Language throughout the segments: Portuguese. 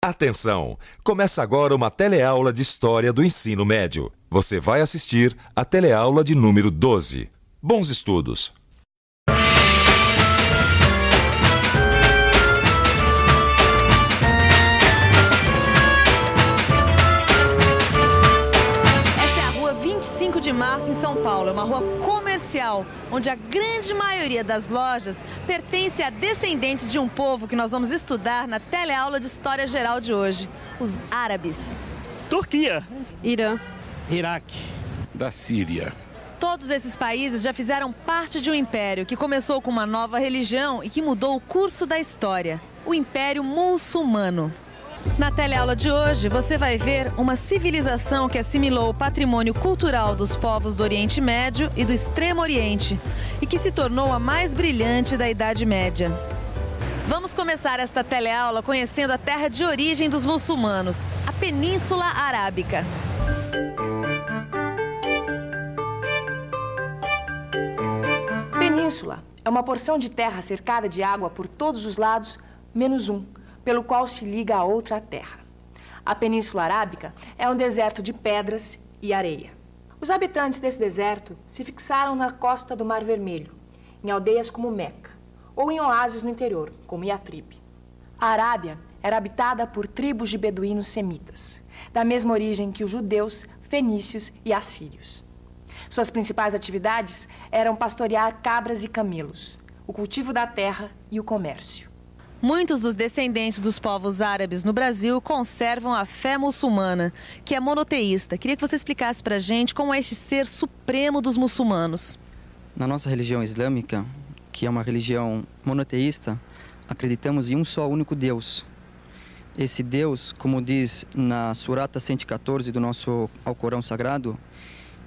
Atenção! Começa agora uma teleaula de História do Ensino Médio. Você vai assistir a teleaula de número 12. Bons estudos! Essa é a rua 25 de Março, em São Paulo. É uma rua comercial, onde a grande maioria das lojas pertence a descendentes de um povo que nós vamos estudar na teleaula de História Geral de hoje, os árabes. Turquia, Irã, Iraque, da Síria. Todos esses países já fizeram parte de um império que começou com uma nova religião e que mudou o curso da história, o Império Muçulmano. Na teleaula de hoje, você vai ver uma civilização que assimilou o patrimônio cultural dos povos do Oriente Médio e do Extremo Oriente e que se tornou a mais brilhante da Idade Média. Vamos começar esta teleaula conhecendo a terra de origem dos muçulmanos, a Península Arábica. Península é uma porção de terra cercada de água por todos os lados, menos um, pelo qual se liga a outra terra. A Península Arábica é um deserto de pedras e areia. Os habitantes desse deserto se fixaram na costa do Mar Vermelho, em aldeias como Meca, ou em oásis no interior, como Yatrib. A Arábia era habitada por tribos de beduínos semitas, da mesma origem que os judeus, fenícios e assírios. Suas principais atividades eram pastorear cabras e camelos, o cultivo da terra e o comércio. Muitos dos descendentes dos povos árabes no Brasil conservam a fé muçulmana, que é monoteísta. Queria que você explicasse para a gente como é este ser supremo dos muçulmanos. Na nossa religião islâmica, que é uma religião monoteísta, acreditamos em um só único Deus. Esse Deus, como diz na Surata 114 do nosso Alcorão Sagrado,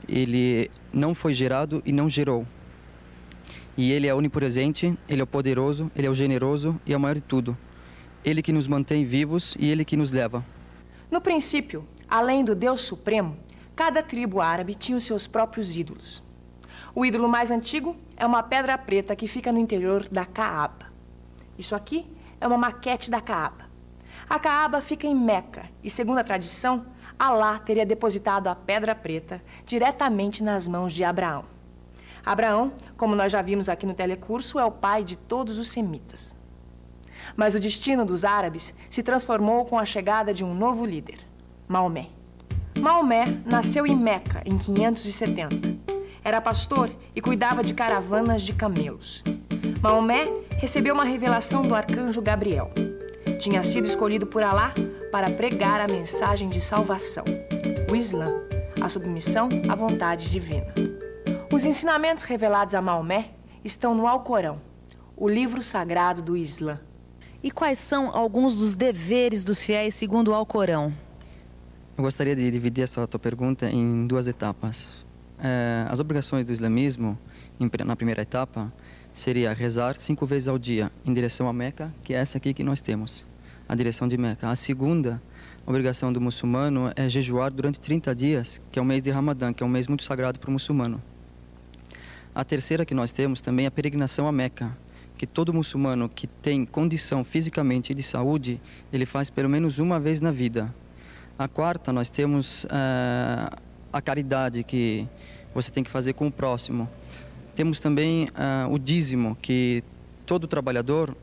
ele não foi gerado e não gerou. E ele é onipresente, ele é o poderoso, ele é o generoso e é o maior de tudo. Ele que nos mantém vivos e ele que nos leva. No princípio, além do Deus Supremo, cada tribo árabe tinha os seus próprios ídolos. O ídolo mais antigo é uma pedra preta que fica no interior da Kaaba. Isso aqui é uma maquete da Kaaba. A Kaaba fica em Meca e, segundo a tradição, Alá teria depositado a pedra preta diretamente nas mãos de Abraão. Abraão, como nós já vimos aqui no telecurso, é o pai de todos os semitas. Mas o destino dos árabes se transformou com a chegada de um novo líder, Maomé. Maomé nasceu em Meca em 570. Era pastor e cuidava de caravanas de camelos. Maomé recebeu uma revelação do arcanjo Gabriel. Tinha sido escolhido por Alá para pregar a mensagem de salvação, o Islã, a submissão à vontade divina. Os ensinamentos revelados a Maomé estão no Alcorão, o livro sagrado do Islã. E quais são alguns dos deveres dos fiéis segundo o Alcorão? Eu gostaria de dividir essa tua pergunta em duas etapas. As obrigações do islamismo, na primeira etapa, seria rezar 5 vezes ao dia em direção a Meca, que é essa aqui que nós temos, a direção de Meca. A segunda obrigação do muçulmano é jejuar durante 30 dias, que é o mês de Ramadã, que é um mês muito sagrado para o muçulmano. A terceira que nós temos também é a peregrinação a Meca, que todo muçulmano que tem condição fisicamente e de saúde, ele faz pelo menos uma vez na vida. A quarta, nós temos a caridade que você tem que fazer com o próximo. Temos também o dízimo, que todo trabalhador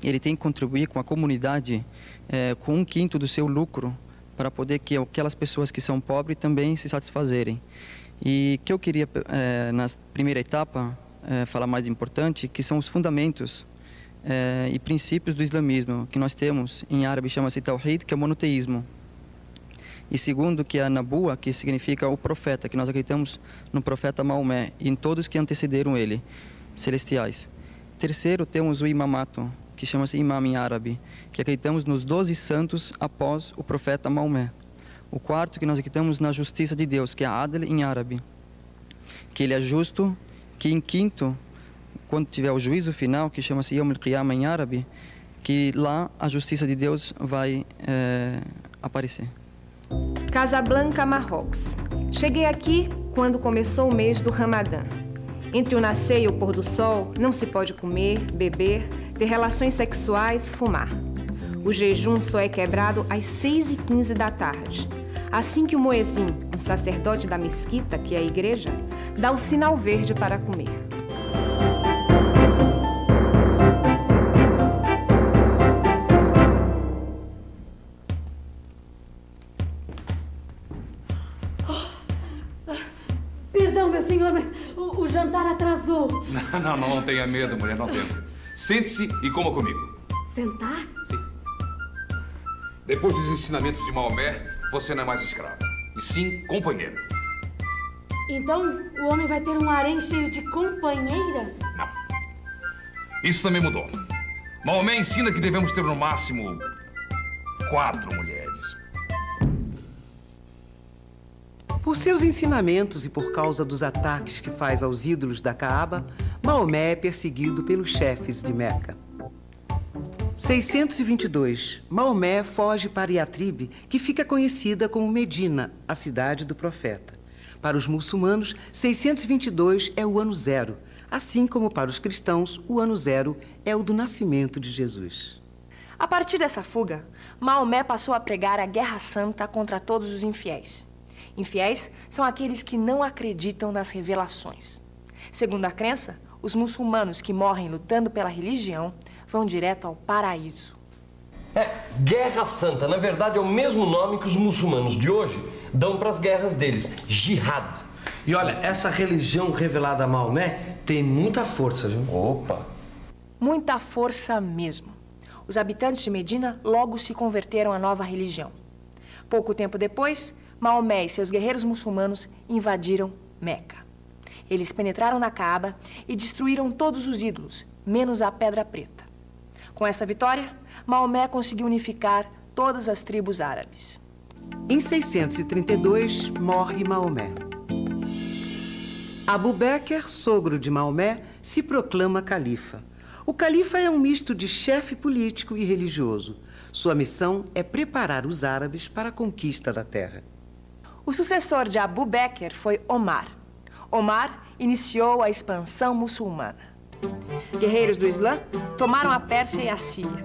ele tem que contribuir com a comunidade com 1/5 do seu lucro para poder que aquelas pessoas que são pobres também se satisfazerem. E que eu queria, na primeira etapa, falar mais importante, que são os fundamentos e princípios do islamismo, que nós temos, em árabe chama-se Tawhid, que é o monoteísmo. E segundo, que é a Nabuwa, que significa o profeta, que nós acreditamos no profeta Maomé e em todos que antecederam ele, celestiais. Terceiro, temos o imamato, que chama-se imam em árabe, que acreditamos nos 12 santos após o profeta Maomé. O quarto, que nós acreditamos na justiça de Deus, que é a Adl em árabe, que ele é justo, que em quinto, quando tiver o juízo final, que chama-se Yom al-Qiyamah em árabe, que lá a justiça de Deus vai aparecer. Casablanca, Marrocos. Cheguei aqui quando começou o mês do Ramadã. Entre o nascer e o pôr do sol, não se pode comer, beber, ter relações sexuais, fumar. O jejum só é quebrado às 6h15 da tarde. Assim que o muezim, um sacerdote da mesquita, que é a igreja, dá o sinal verde para comer. Perdão, meu senhor, mas o jantar atrasou. Não tenha medo, mulher, não tenha. Sente-se e coma comigo. Sentar? Sim. Depois dos ensinamentos de Maomé, você não é mais escrava, e sim companheiro. Então, o homem vai ter um harém cheio de companheiras? Não. Isso também mudou. Maomé ensina que devemos ter no máximo 4 mulheres. Por seus ensinamentos e por causa dos ataques que faz aos ídolos da Caaba, Maomé é perseguido pelos chefes de Meca. 622. Maomé foge para Yatrib, que fica conhecida como Medina, a cidade do profeta. Para os muçulmanos, 622 é o ano zero, assim como para os cristãos, o ano zero é o do nascimento de Jesus. A partir dessa fuga, Maomé passou a pregar a guerra santa contra todos os infiéis. Infiéis são aqueles que não acreditam nas revelações. Segundo a crença, os muçulmanos que morrem lutando pela religião vão direto ao paraíso. Guerra Santa, na verdade, é o mesmo nome que os muçulmanos de hoje dão para as guerras deles, jihad. E olha, essa religião revelada a Maomé tem muita força, viu? Opa! Muita força mesmo. Os habitantes de Medina logo se converteram à nova religião. Pouco tempo depois, Maomé e seus guerreiros muçulmanos invadiram Meca. Eles penetraram na Caaba e destruíram todos os ídolos, menos a Pedra Preta. Com essa vitória, Maomé conseguiu unificar todas as tribos árabes. Em 632, morre Maomé. Abu Bekr, sogro de Maomé, se proclama califa. O califa é um misto de chefe político e religioso. Sua missão é preparar os árabes para a conquista da terra. O sucessor de Abu Bekr foi Omar. Omar iniciou a expansão muçulmana. Guerreiros do Islã tomaram a Pérsia e a Síria.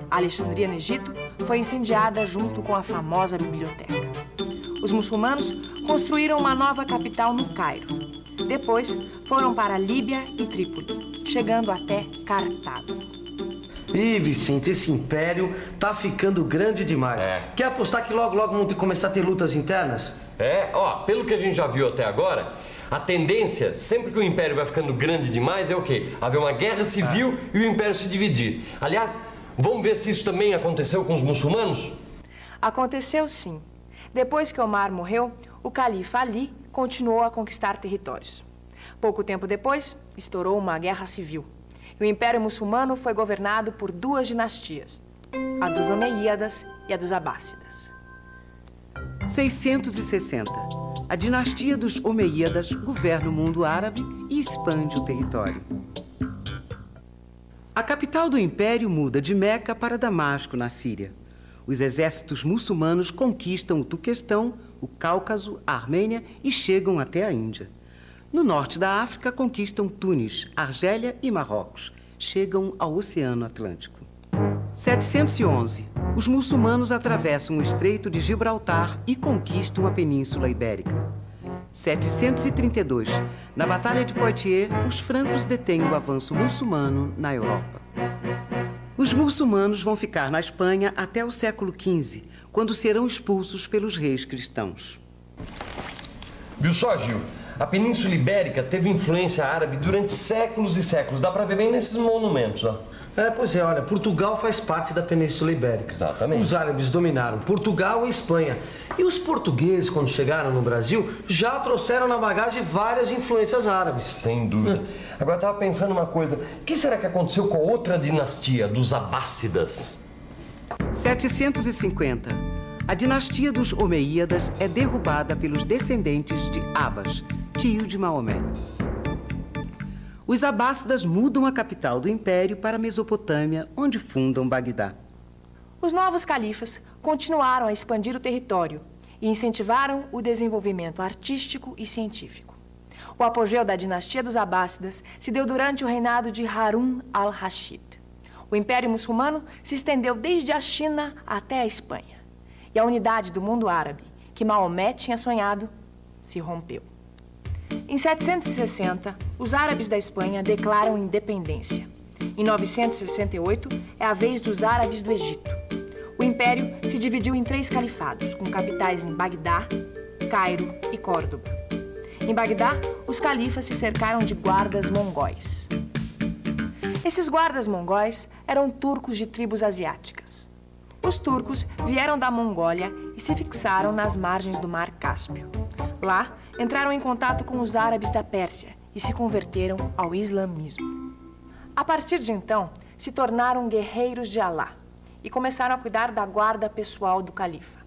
A Alexandria, no Egito, foi incendiada junto com a famosa biblioteca. Os muçulmanos construíram uma nova capital no Cairo. Depois, foram para a Líbia e Trípoli, chegando até Cartago. Ih, Vicente, esse império tá ficando grande demais. Quer apostar que logo vão começar a ter lutas internas? Pelo que a gente já viu até agora, a tendência, sempre que o império vai ficando grande demais, é o quê? Haver uma guerra civil e o império se dividir. Aliás, vamos ver se isso também aconteceu com os muçulmanos? Aconteceu sim. Depois que Omar morreu, o califa Ali continuou a conquistar territórios. Pouco tempo depois, estourou uma guerra civil. E o Império Muçulmano foi governado por 2 dinastias, a dos Omeyíadas e a dos Abássidas. 660. A dinastia dos Omeyíadas governa o mundo árabe e expande o território. A capital do império muda de Meca para Damasco, na Síria. Os exércitos muçulmanos conquistam o Turquestão, o Cáucaso, a Armênia e chegam até a Índia. No norte da África, conquistam Tunis, Argélia e Marrocos. Chegam ao Oceano Atlântico. 711. Os muçulmanos atravessam o Estreito de Gibraltar e conquistam a Península Ibérica. 732. Na Batalha de Poitiers, os francos detêm o avanço muçulmano na Europa. Os muçulmanos vão ficar na Espanha até o século XV, quando serão expulsos pelos reis cristãos. Viu só, Gil? A Península Ibérica teve influência árabe durante séculos e séculos. Dá pra ver bem nesses monumentos, ó. Pois é, olha, Portugal faz parte da Península Ibérica. Exatamente. Os árabes dominaram Portugal e Espanha. E os portugueses, quando chegaram no Brasil, já trouxeram na bagagem várias influências árabes. Sem dúvida. Agora, eu tava pensando uma coisa. O que será que aconteceu com a outra dinastia, dos Abássidas? 750. A dinastia dos Omeyíadas é derrubada pelos descendentes de Abbas, tio de Maomé. Os Abássidas mudam a capital do império para a Mesopotâmia, onde fundam Bagdá. Os novos califas continuaram a expandir o território e incentivaram o desenvolvimento artístico e científico. O apogeu da dinastia dos Abássidas se deu durante o reinado de Harun al-Rashid. O Império Muçulmano se estendeu desde a China até a Espanha. E a unidade do mundo árabe, que Maomé tinha sonhado, se rompeu. Em 760, os árabes da Espanha declaram independência. Em 968, é a vez dos árabes do Egito. O império se dividiu em 3 califados, com capitais em Bagdá, Cairo e Córdoba. Em Bagdá, os califas se cercaram de guardas mongóis. Esses guardas mongóis eram turcos de tribos asiáticas. Os turcos vieram da Mongólia e se fixaram nas margens do Mar Cáspio. Lá, entraram em contato com os árabes da Pérsia e se converteram ao islamismo. A partir de então, se tornaram guerreiros de Alá e começaram a cuidar da guarda pessoal do califa.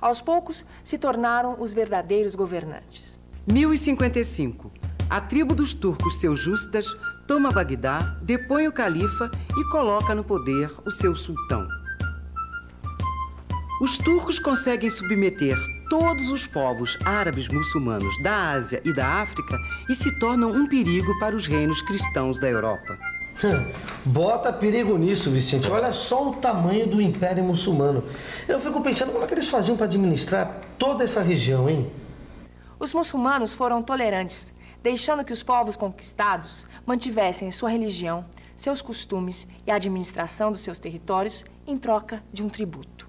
Aos poucos, se tornaram os verdadeiros governantes. 1055. A tribo dos turcos seljúcidas toma Bagdá, depõe o califa e coloca no poder o seu sultão. Os turcos conseguem submeter todos os povos árabes muçulmanos da Ásia e da África e se tornam um perigo para os reinos cristãos da Europa. Bota perigo nisso, Vicente. Olha só o tamanho do Império Muçulmano. Eu fico pensando como é que eles faziam para administrar toda essa região, hein? Os muçulmanos foram tolerantes, deixando que os povos conquistados mantivessem sua religião, seus costumes e a administração dos seus territórios em troca de um tributo.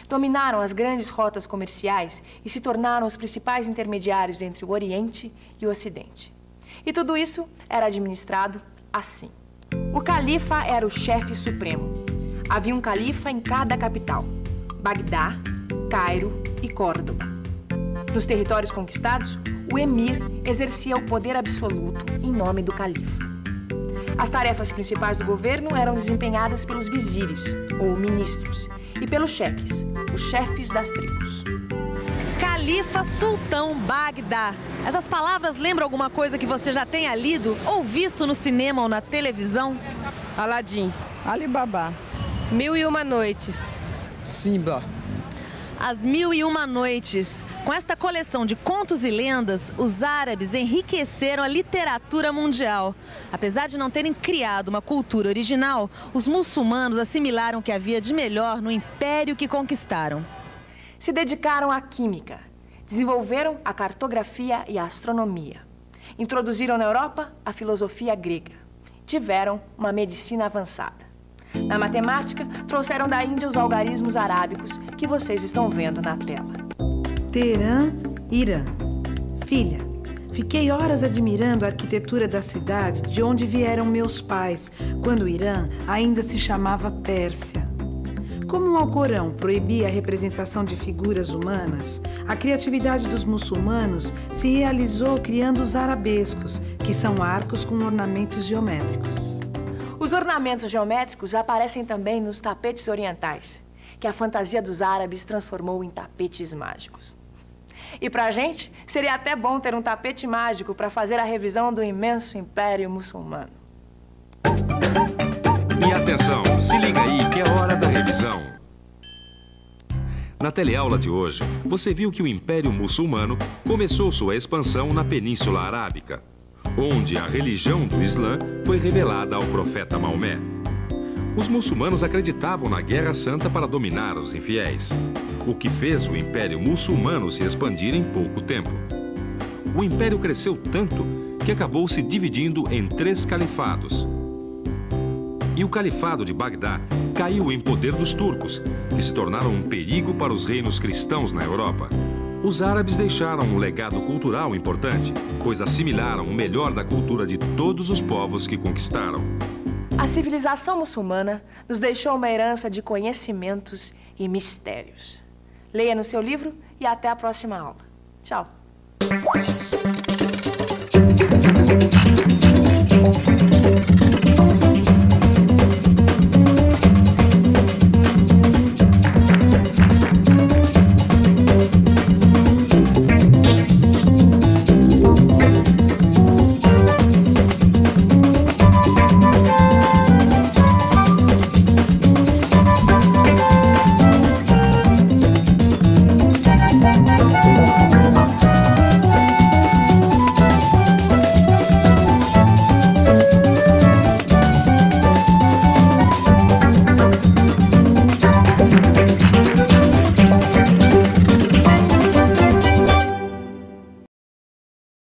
Dominaram as grandes rotas comerciais e se tornaram os principais intermediários entre o Oriente e o Ocidente. E tudo isso era administrado assim. O califa era o chefe supremo. Havia um califa em cada capital: Bagdá, Cairo e Córdoba. Nos territórios conquistados, o emir exercia o poder absoluto em nome do califa. As tarefas principais do governo eram desempenhadas pelos vizires, ou ministros, e pelos cheques, os chefes das tribos. Califa Sultão Bagdá. Essas palavras lembram alguma coisa que você já tenha lido ou visto no cinema ou na televisão? Aladim, Alibaba, 1001 Noites, Simba. As 1001 Noites. Com esta coleção de contos e lendas, os árabes enriqueceram a literatura mundial. Apesar de não terem criado uma cultura original, os muçulmanos assimilaram o que havia de melhor no império que conquistaram. Se dedicaram à química, desenvolveram a cartografia e a astronomia. Introduziram na Europa a filosofia grega. Tiveram uma medicina avançada. Na matemática, trouxeram da Índia os algarismos arábicos que vocês estão vendo na tela. Teherã, Irã. Filha, fiquei horas admirando a arquitetura da cidade de onde vieram meus pais, quando o Irã ainda se chamava Pérsia. Como o Alcorão proibia a representação de figuras humanas, a criatividade dos muçulmanos se realizou criando os arabescos, que são arcos com ornamentos geométricos. Os ornamentos geométricos aparecem também nos tapetes orientais, que a fantasia dos árabes transformou em tapetes mágicos. E pra gente, seria até bom ter um tapete mágico para fazer a revisão do imenso Império Muçulmano. E atenção, se liga aí que é hora da revisão. Na teleaula de hoje, você viu que o Império Muçulmano começou sua expansão na Península Arábica, onde a religião do Islã foi revelada ao profeta Maomé. Os muçulmanos acreditavam na Guerra Santa para dominar os infiéis, o que fez o Império Muçulmano se expandir em pouco tempo. O Império cresceu tanto que acabou se dividindo em 3 califados. E o Califado de Bagdá caiu em poder dos turcos, que se tornaram um perigo para os reinos cristãos na Europa. Os árabes deixaram um legado cultural importante, pois assimilaram o melhor da cultura de todos os povos que conquistaram. A civilização muçulmana nos deixou uma herança de conhecimentos e mistérios. Leia no seu livro e até a próxima aula. Tchau!